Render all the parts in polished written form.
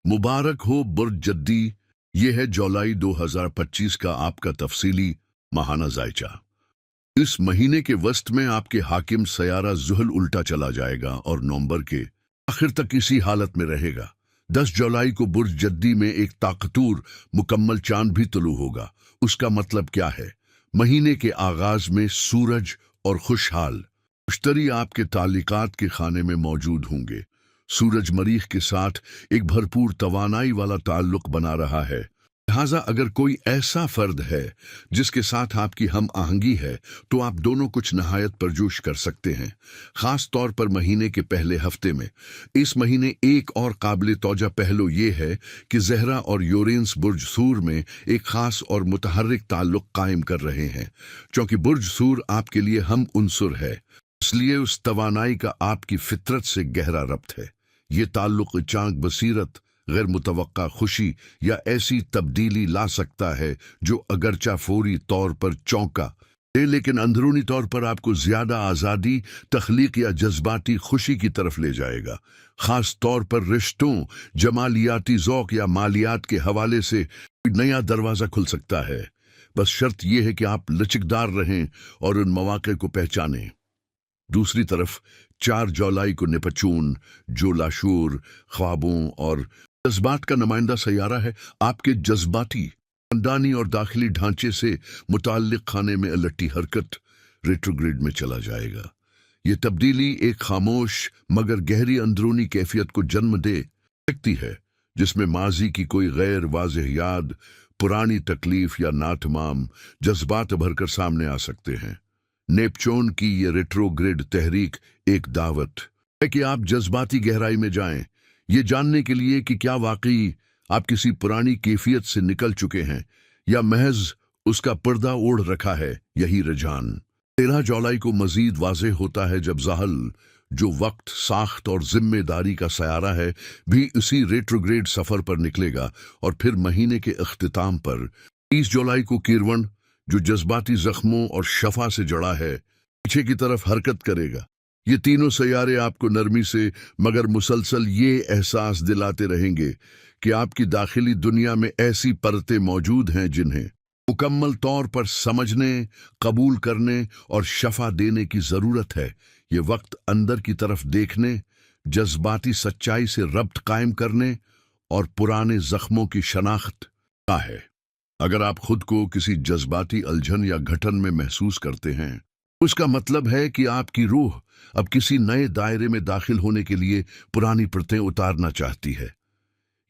मुबारक हो बुर्ज जद्दी। ये है जुलाई 2025 का आपका तफसीली माहाना जायचा। इस महीने के वस्त में आपके हाकिम सयारा जुहल उल्टा चला जाएगा और नवंबर के आखिर तक इसी हालत में रहेगा। 10 जुलाई को बुर्ज जद्दी में एक ताकतूर मुकम्मल चांद भी तुलू होगा। उसका मतलब क्या है? महीने के आगाज में सूरज और खुशहाल मुश्तरी आपके ताल्लुकात के खाने में मौजूद होंगे। सूरज मरीख के साथ एक भरपूर तवानाई वाला ताल्लुक बना रहा है। लिहाजा अगर कोई ऐसा फर्द है जिसके साथ आपकी हम आहंगी है तो आप दोनों कुछ नहायत परजोश कर सकते हैं, खास तौर पर महीने के पहले हफ्ते में। इस महीने एक और काबिल तौजा पहलू ये है कि ज़हरा और यूरेनस बुर्ज सूर में एक खास और मुतहर्रिक ताल्लुक कायम कर रहे हैं। चूंकि बुर्ज सूर आपके लिए हम उनसुर है, इसलिए उस तवानाई का आपकी फितरत से गहरा रब्त है। ये ताल्लुक चांक बसीरत, गैर मुतवक्का खुशी या ऐसी तब्दीली ला सकता है जो अगरचा फौरी तौर पर चौंका दे, लेकिन अंदरूनी तौर पर आपको ज्यादा आज़ादी, तख्लीक या जज्बाती खुशी की तरफ ले जाएगा। खास तौर पर रिश्तों, जमालियाती ज़ौक या मालियात के हवाले से नया दरवाज़ा खुल सकता है। बस शर्त यह है कि आप लचकदार रहें और उन मौके को पहचानें। दूसरी तरफ 4 जुलाई को नेपचून, जो लाशूर, ख्वाबों और जज्बात का नुमाइंदा सैयारा है, आपके जज्बाती, खानदानी और दाखिली ढांचे से मुताल्लिक खाने में अलट्टी हरकत रेट्रोग्रेड में चला जाएगा। ये तब्दीली एक खामोश मगर गहरी अंदरूनी कैफियत को जन्म दे सकती है, जिसमें माजी की कोई गैर वाज़ेह याद, पुरानी तकलीफ या नातमाम जज्बात भरकर सामने आ सकते हैं। नेपच्यून की ये रेट्रोग्रेड तहरीक एक दावत है कि आप जज्बाती गहराई में जाएं, ये जानने के लिए कि क्या वाकई आप किसी पुरानी कैफियत से निकल चुके हैं या महज उसका पर्दा ओढ़ रखा है। यही रुझान 13 जुलाई को मजीद वाज़ेह होता है, जब ज़हल, जो वक्त, साख्त और जिम्मेदारी का सयारा है, भी इसी रेट्रोग्रेड सफर पर निकलेगा। और फिर महीने के अख्तिताम पर 30 जुलाई को कीरवन, जो जज्बाती जख्मों और शफा से जड़ा है, पीछे की तरफ हरकत करेगा। ये तीनों सैयारे आपको नरमी से मगर मुसलसल ये एहसास दिलाते रहेंगे कि आपकी दाखिली दुनिया में ऐसी परतें मौजूद हैं जिन्हें मुकम्मल तौर पर समझने, कबूल करने और शफा देने की ज़रूरत है। ये वक्त अंदर की तरफ देखने, जज्बाती सच्चाई से रब्त कायम करने और पुराने जख्मों की शनाख्त का है। अगर आप खुद को किसी जज्बाती उलझन या घटन में महसूस करते हैं, उसका मतलब है कि आपकी रूह अब किसी नए दायरे में दाखिल होने के लिए पुरानी परतें उतारना चाहती है।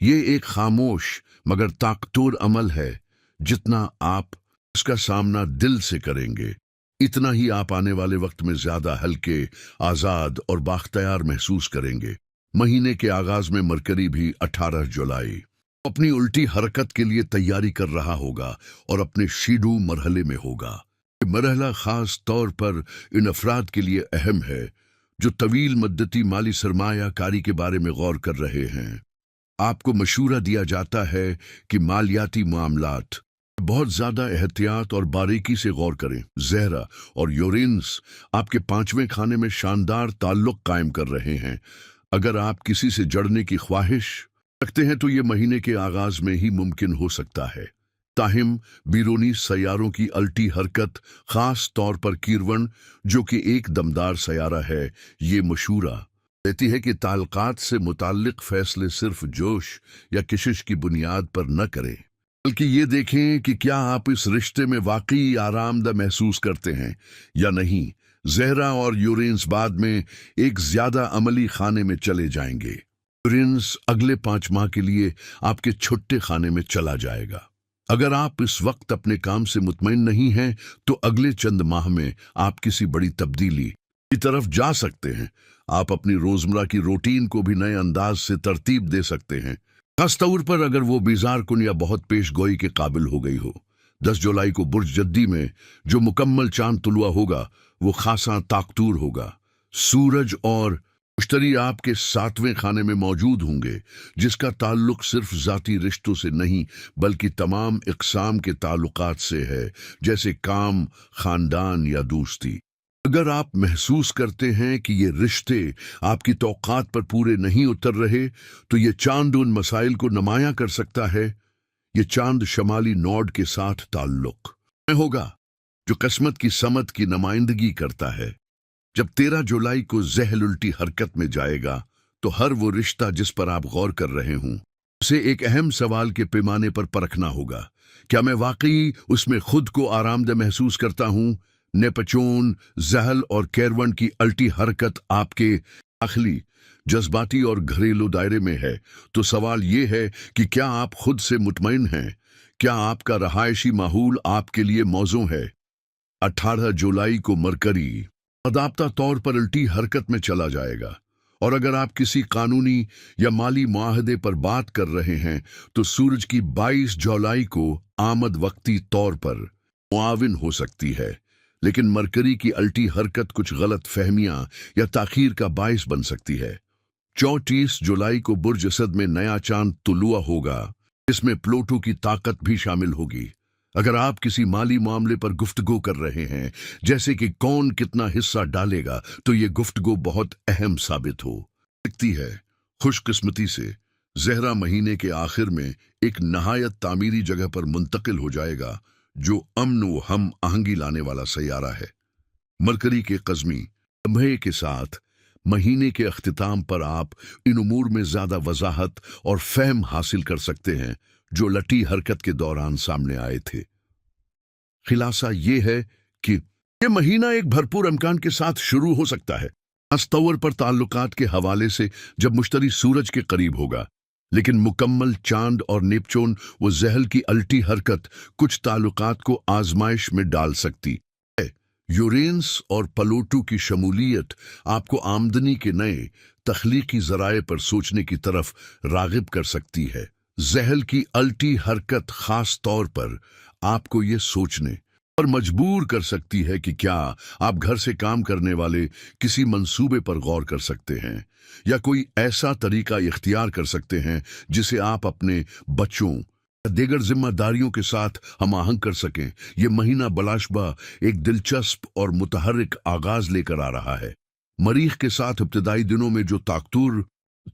ये एक खामोश मगर ताकतवर अमल है। जितना आप उसका सामना दिल से करेंगे, इतना ही आप आने वाले वक्त में ज्यादा हल्के, आजाद और बाख्तियार महसूस करेंगे। महीने के आगाज में मरकरी भी 18 जुलाई अपनी उल्टी हरकत के लिए तैयारी कर रहा होगा और अपने शीडू मरहले में होगा। ये मरहला खास तौर पर इन अफराद के लिए अहम है जो तवील मद्दती माली सरमाया कारी के बारे में गौर कर रहे हैं। आपको मशूरा दिया जाता है कि मालियाती मामलात बहुत ज्यादा एहतियात और बारीकी से गौर करें। ज़हरा और यूरेनस आपके 5वें खाने में शानदार ताल्लुक कायम कर रहे हैं। अगर आप किसी से जड़ने की ख्वाहिश रखते हैं तो ये महीने के आगाज में ही मुमकिन हो सकता है। ताहिम बीरूनी सैयारों की अल्टी हरकत, खास तौर पर कीरवन, जो कि एक दमदार सयारा है, ये मशूरा देती है कि ताल्लुकात से मुताल्लिक फैसले सिर्फ जोश या किशिश की बुनियाद पर न करें, बल्कि ये देखें कि क्या आप इस रिश्ते में वाकई आरामदा महसूस करते हैं या नहीं। ज़हरा और यूरेनस बाद में एक ज्यादा अमली खाने में चले जाएंगे। यूरेनस अगले 5 माह के लिए आपके छुट्टे खाने में चला जाएगा। अगर आप इस वक्त अपने काम से मुतमईन नहीं हैं तो अगले चंद माह में आप किसी बड़ी तब्दीली की तरफ जा सकते हैं। आप अपनी रोजमर्रा की रूटीन को भी नए अंदाज से तरतीब दे सकते हैं, खास तौर पर अगर वो बीजार कुन या बहुत पेश गोई के काबिल हो गई हो। 10 जुलाई को बुर्ज जद्दी में जो मुकम्मल चांद तुलुआ होगा वो खासा ताकतूर होगा। सूरज और मुश्तरी आपके 7वें खाने में मौजूद होंगे, जिसका ताल्लुक सिर्फ जाती रिश्तों से नहीं बल्कि तमाम इक़साम के ताल्लुकात से है, जैसे काम, खानदान या दोस्ती। अगर आप महसूस करते हैं कि ये रिश्ते आपकी तौक़ात पर पूरे नहीं उतर रहे, तो ये चांद उन मसाइल को नुमायां कर सकता है। ये चांद शमाली नॉर्ड के साथ ताल्लुक में होगा, जो किस्मत की समत की नुमाइंदगी करता है। जब 13 जुलाई को ज़हल उल्टी हरकत में जाएगा, तो हर वो रिश्ता जिस पर आप गौर कर रहे हों, उसे एक अहम सवाल के पैमाने पर परखना होगा। क्या मैं वाकई उसमें खुद को आरामदह महसूस करता हूँ? नेपचून, ज़हल और कैरवन की अल्टी हरकत आपके दाखिली, जज्बाती और घरेलू दायरे में है, तो सवाल ये है कि क्या आप खुद से मुतमईन हैं? क्या आपका रहायशी माहौल आपके लिए मौजू है? 18 जुलाई को मरकरी बाकायदा तौर पर उल्टी हरकत में चला जाएगा, और अगर आप किसी कानूनी या माली मुआहदे पर बात कर रहे हैं, तो सूरज की 22 जुलाई को आमद वक्ती तौर पर मुआविन हो सकती है, लेकिन मरकरी की अल्टी हरकत कुछ गलत फहमियां या ताखीर का बाइस बन सकती है। 34 जुलाई को बुर्ज असद में नया चांद तुलुआ होगा, इसमें प्लूटो की ताकत भी शामिल होगी। अगर आप किसी माली मामले पर गुफ्तगू कर रहे हैं, जैसे कि कौन कितना हिस्सा डालेगा, तो ये गुफ्तगू बहुत अहम साबित हो सकती है। खुशकिस्मती से ज़हरा महीने के आखिर में एक नहायत तामीरी जगह पर मुंतकिल हो जाएगा, जो अमन व हम आहंगी लाने वाला सैयारा है। मरकरी के कज़मी लम्हे के साथ महीने के अख्तिताम पर आप इन उमूर में ज़्यादा वजाहत और फहम हासिल कर सकते हैं, जो लटी हरकत के दौरान सामने आए थे। खिलासा ये है कि यह महीना एक भरपूर इम्कान के साथ शुरू हो सकता है, खास तौर पर ताल्लुकात के हवाले से, जब मुश्तरी सूरज के करीब होगा। लेकिन मुकम्मल चांद और नेपचून व ज़हल की अल्टी हरकत कुछ ताल्लुकात को आजमाइश में डाल सकती है। यूरेनस और प्लूटो की शमूलियत आपको आमदनी के नए तख्लीकी ज़राए पर सोचने की तरफ रागिब कर सकती है। ज़हल की अल्टी हरकत खास तौर पर आपको ये सोचने पर मजबूर कर सकती है कि क्या आप घर से काम करने वाले किसी मंसूबे पर गौर कर सकते हैं, या कोई ऐसा तरीका इख्तियार कर सकते हैं जिसे आप अपने बच्चों या दीगर जिम्मेदारियों के साथ हम आहंग कर सकें। यह महीना बलाशबा एक दिलचस्प और मुतहर्रिक आगाज लेकर आ रहा है। मरीख के साथ इब्तिदाई दिनों में जो ताकतूर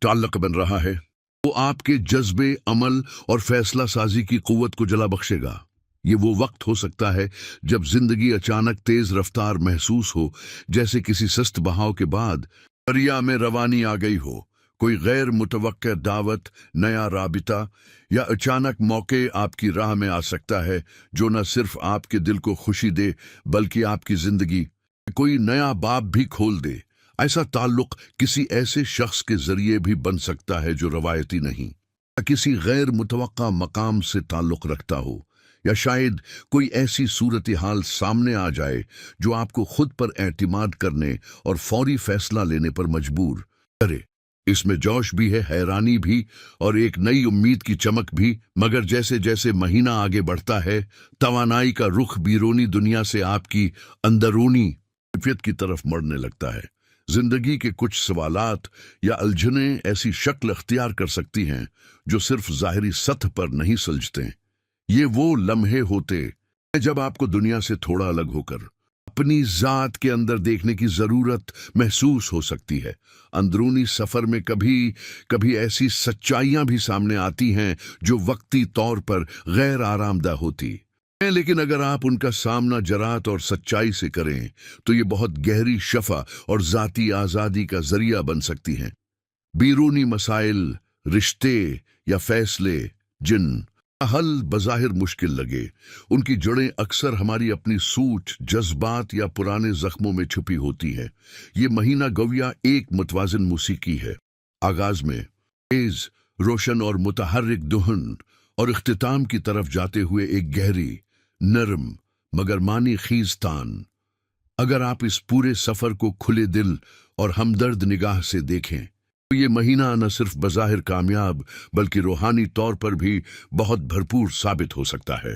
ताल्लुक बन रहा है, वो आपके जज्बे, अमल और फैसला साजी की कुव्वत को जला बख्शेगा। ये वो वक्त हो सकता है जब जिंदगी अचानक तेज रफ्तार महसूस हो, जैसे किसी सस्त बहाव के बाद दरिया में रवानी आ गई हो। कोई गैर मुतवक्के दावत, नया राबिता या अचानक मौके आपकी राह में आ सकता है, जो न सिर्फ आपके दिल को खुशी दे, बल्कि आपकी जिंदगी कोई नया बाब भी खोल दे। ऐसा ताल्लुक किसी ऐसे शख्स के जरिए भी बन सकता है जो रवायती नहीं, या किसी गैर मुतवक्का मकाम से ताल्लुक रखता हो, या शायद कोई ऐसी सूरत हाल सामने आ जाए जो आपको खुद पर एतमाद करने और फौरी फैसला लेने पर मजबूर करे। इसमें जोश भी है, हैरानी भी, और एक नई उम्मीद की चमक भी। मगर जैसे जैसे महीना आगे बढ़ता है, तवानाई का रुख बैरूनी दुनिया से आपकी अंदरूनी कैफियत की तरफ मुड़ने लगता है। जिंदगी के कुछ सवालात या उलझनें ऐसी शक्ल अख्तियार कर सकती हैं जो सिर्फ ज़ाहिरी सतह पर नहीं सुलझते। ये वो लम्हे होते हैं जब आपको दुनिया से थोड़ा अलग होकर अपनी जात के अंदर देखने की जरूरत महसूस हो सकती है। अंदरूनी सफर में कभी कभी ऐसी सच्चाइयां भी सामने आती हैं जो वक्ती तौर पर गैर आरामदा होती हैं, लेकिन अगर आप उनका सामना जरात और सच्चाई से करें, तो ये बहुत गहरी शफा और जाती आज़ादी का जरिया बन सकती हैं। बैरूनी मसाइल, रिश्ते या फैसले जिन हल बज़ाहिर मुश्किल लगे, उनकी जड़ें अक्सर हमारी अपनी सूझ, जज्बात या पुराने जख्मों में छुपी होती हैं। ये महीना गविया एक मुतवाज़िन मौसीकी है। आगाज में तेज, रोशन और मुतहर्रिक दुहन, और इख्तिताम की तरफ जाते हुए एक गहरी, नरम मगर मानी खीज तान। अगर आप इस पूरे सफर को खुले दिल और हमदर्द निगाह से देखें, तो ये महीना न सिर्फ बज़ाहिर कामयाब, बल्कि रूहानी तौर पर भी बहुत भरपूर साबित हो सकता है।